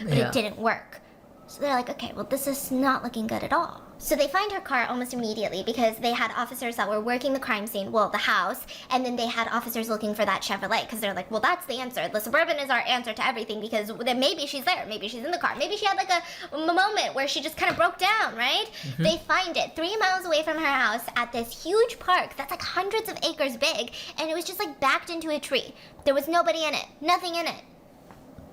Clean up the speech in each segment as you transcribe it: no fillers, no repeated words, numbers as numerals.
but it didn't work. So they're like, okay, well, this is not looking good at all. So they find her car almost immediately because they had officers that were working the crime scene, well, the house, and then they had officers looking for that Chevrolet because they're like, well, that's the answer. The Suburban is our answer to everything because then maybe she's there, maybe she's in the car, maybe she had like a moment where she just kind of broke down, right? They find it 3 miles away from her house at this huge park that's like hundreds of acres big, and it was just like backed into a tree. There was nobody in it, nothing in it.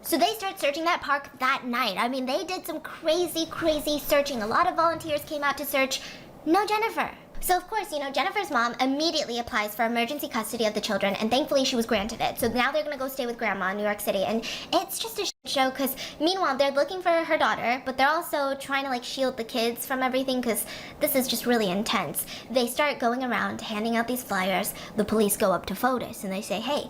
So they start searching that park that night. I mean, they did some crazy, crazy searching. A lot of volunteers came out to search. No Jennifer. So of course, you know, Jennifer's mom immediately applies for emergency custody of the children, and thankfully she was granted it. So now they're gonna go stay with grandma in New York City, and it's just a shit show because meanwhile they're looking for her daughter, but they're also trying to like shield the kids from everything because this is just really intense. They start going around handing out these flyers. The police go up to FOTUS and they say, hey,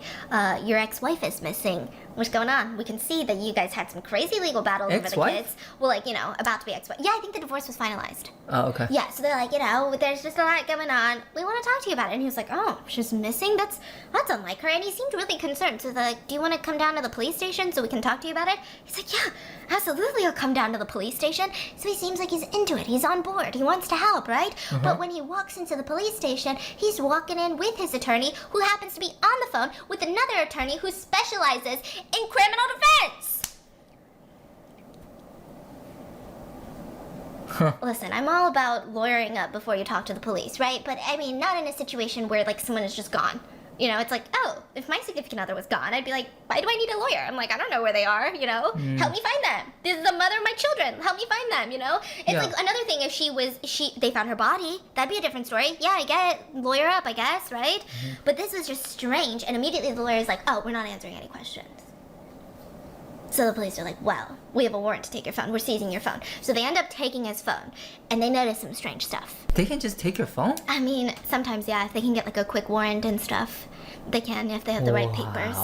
your ex-wife is missing. What's going on? We can see that you guys had some crazy legal battles over the kids. Well, like, you know, about to be ex-wife. Yeah, I think the divorce was finalized. Oh, okay. Yeah, so they're like, you know, there's just a lot going on. We want to talk to you about it. And he was like, oh, she's missing? That's unlike her. And he seemed really concerned. So they're like, do you want to come down to the police station so we can talk to you about it? He's like, yeah, absolutely, I'll come down to the police station. So he seems like he's into it. He's on board. He wants to help, right? But when he walks into the police station, he's walking in with his attorney, who happens to be on the phone with another attorney who specializes in criminal defense. Listen, I'm all about lawyering up before you talk to the police, right? But I mean, not in a situation where like someone is just gone. You know, it's like, oh, if my significant other was gone, I'd be like, why do I need a lawyer? I'm like, I don't know where they are, you know? Help me find them. This is the mother of my children. Help me find them, you know? It's like another thing if they found her body. That'd be a different story. Yeah, I get it. Lawyer up, I guess, right? But this was just strange. And immediately the lawyer's like, oh, we're not answering any questions. So the police are like, well, we have a warrant to take your phone. We're seizing your phone. So they end up taking his phone, and they notice some strange stuff. They can just take your phone? I mean, sometimes, yeah, if they can get like a quick warrant and stuff. They can if they have the right papers.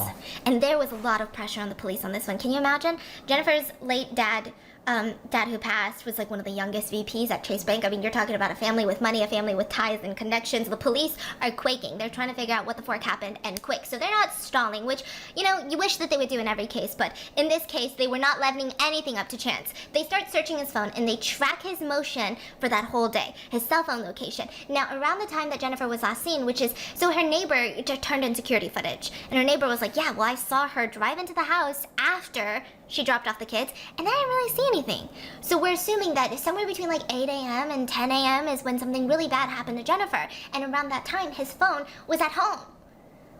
And there was a lot of pressure on the police on this one. Can you imagine? Jennifer's late dad who passed was like one of the youngest VPs at Chase Bank. I mean, you're talking about a family with money, a family with ties and connections. The police are quaking. They're trying to figure out what the fork happened and quick. So they're not stalling, which, you know, you wish that they would do in every case. But in this case, they were not leveling anything up to chance. They start searching his phone and they track his motion for that whole day, his cell phone location. Now, around the time that Jennifer was last seen, which is, so her neighbor turned in security footage. And her neighbor was like, yeah, well, I saw her drive into the house after she dropped off the kids, and I didn't really see anything. So we're assuming that somewhere between like 8 a.m. and 10 a.m. is when something really bad happened to Jennifer. And around that time, his phone was at home.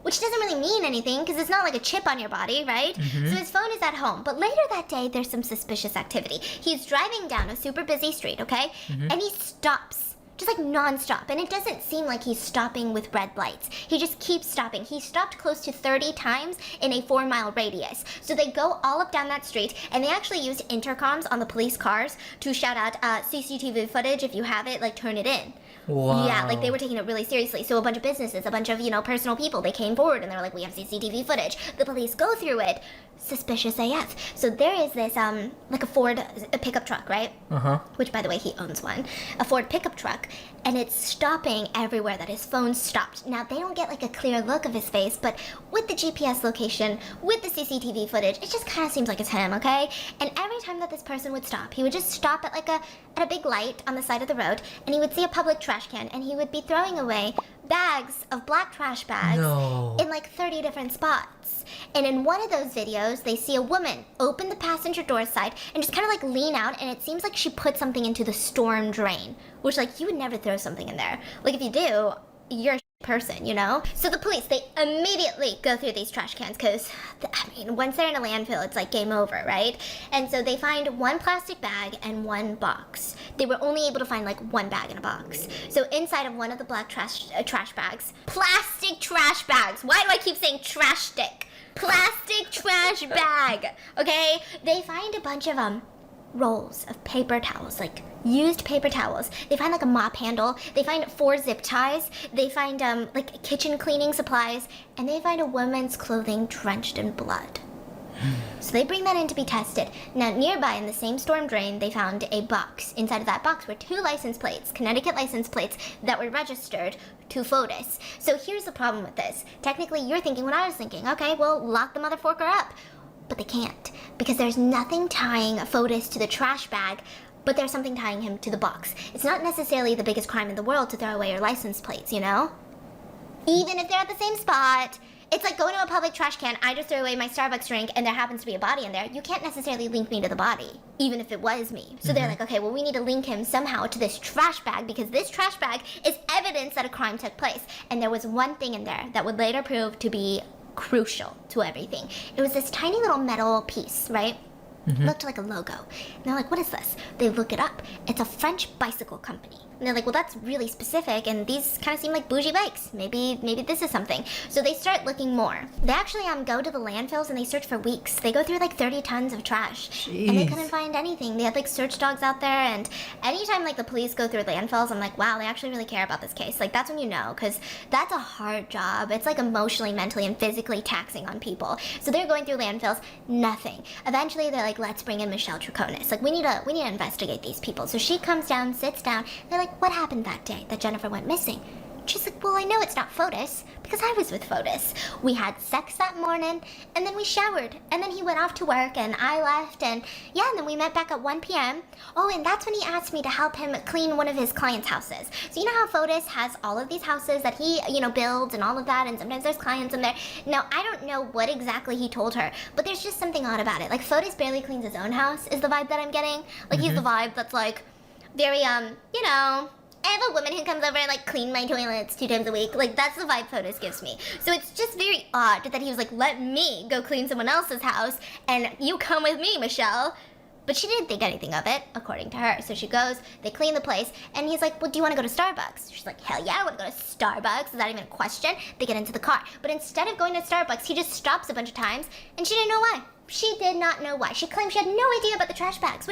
Which doesn't really mean anything, because it's not like a chip on your body, right? So his phone is at home. But later that day, there's some suspicious activity. He's driving down a super busy street, okay? And he stops. Just like non-stop, and it doesn't seem like he's stopping with red lights. He just keeps stopping. He stopped close to 30 times in a 4-mile radius. So they go all up down that street, and they actually used intercoms on the police cars to shout out CCTV footage. If you have it, like, turn it in. Wow. Yeah, like they were taking it really seriously. So a bunch of businesses, a bunch of, you know, personal people, they came forward and they were like, we have CCTV footage. The police go through it. Suspicious AF. So there is this, like a Ford pickup truck, right? Which, by the way, he owns one. A Ford pickup truck. And it's stopping everywhere that his phone stopped. Now, they don't get like a clear look of his face, but with the GPS location, with the CCTV footage, it just kind of seems like it's him, okay? And every time that this person would stop, he would just stop at like a big light on the side of the road, and he would see a public trash can, and he would be throwing away bags of black trash bags in like 30 different spots. And in one of those videos, they see a woman open the passenger door side and just kind of like lean out, and it seems like she put something into the storm drain, which like you would never throw something in there. Like if you do, you're a person, you know? So the police, they immediately go through these trash cans because, I mean, once they're in a landfill, it's like game over, right? And so they find one plastic bag and one box. They were only able to find like one bag in a box. So inside of one of the black trash bags, plastic trash bags. Why do I keep saying trash stick? Plastic trash bag, okay? They find a bunch of rolls of paper towels, like used paper towels. They find like a mop handle. They find 4 zip ties. They find like kitchen cleaning supplies, and they find a woman's clothing drenched in blood. So they bring that in to be tested. Now nearby in the same storm drain, they found a box. Inside of that box were 2 license plates, Connecticut license plates, that were registered to FOTUS. So here's the problem with this. Technically, you're thinking what I was thinking. Okay, well, lock the motherfucker up. but they can't. Because there's nothing tying Fotis to the trash bag, but there's something tying him to the box. It's not necessarily the biggest crime in the world to throw away your license plates, you know? Even if they're at the same spot. It's like going to a public trash can, I just throw away my Starbucks drink and there happens to be a body in there. You can't necessarily link me to the body, even if it was me. So they're like, okay, well, we need to link him somehow to this trash bag because this trash bag is evidence that a crime took place. And there was one thing in there that would later prove to be crucial to everything. It was this tiny little metal piece, right? Looked like a logo. And they're like, what is this? They look it up. It's a French bicycle company. And they're like, well, that's really specific, and these kind of seem like bougie bikes. Maybe this is something. So they start looking more. They actually go to the landfills and they search for weeks. They go through like 30 tons of trash. Jeez. And they couldn't find anything. They had like search dogs out there, and anytime like the police go through landfills, I'm like, wow, they actually really care about this case. Like that's when you know, because that's a hard job. It's like emotionally, mentally, and physically taxing on people. So they're going through landfills, nothing. Eventually they're like, let's bring in Michelle Troconis. Like we need to investigate these people. So she comes down, sits down, they're like, what happened that day that Jennifer went missing? She's like, well, I know it's not Fotis because I was with Fotis. We had sex that morning and then we showered and then he went off to work and I left and yeah, and then we met back at 1 p.m. Oh, and that's when he asked me to help him clean one of his clients' houses. So you know how Fotis has all of these houses that he, builds and all of that, and sometimes there's clients in there. Now, I don't know what exactly he told her, but there's just something odd about it. Like Fotis barely cleans his own house is the vibe that I'm getting. Like he's the vibe that's like very, I have a woman who comes over and like clean my toilets 2 times a week. Like that's the vibe Fotis gives me. So it's just very odd that he was like, let me go clean someone else's house and you come with me, Michelle. But she didn't think anything of it, according to her. So she goes, they clean the place, and he's like, well, do you want to go to Starbucks? She's like, hell yeah, I want to go to Starbucks. Is that even a question? They get into the car. But instead of going to Starbucks, he just stops a bunch of times, and she didn't know why. She did not know why. She claimed she had no idea about the trash bags. What do you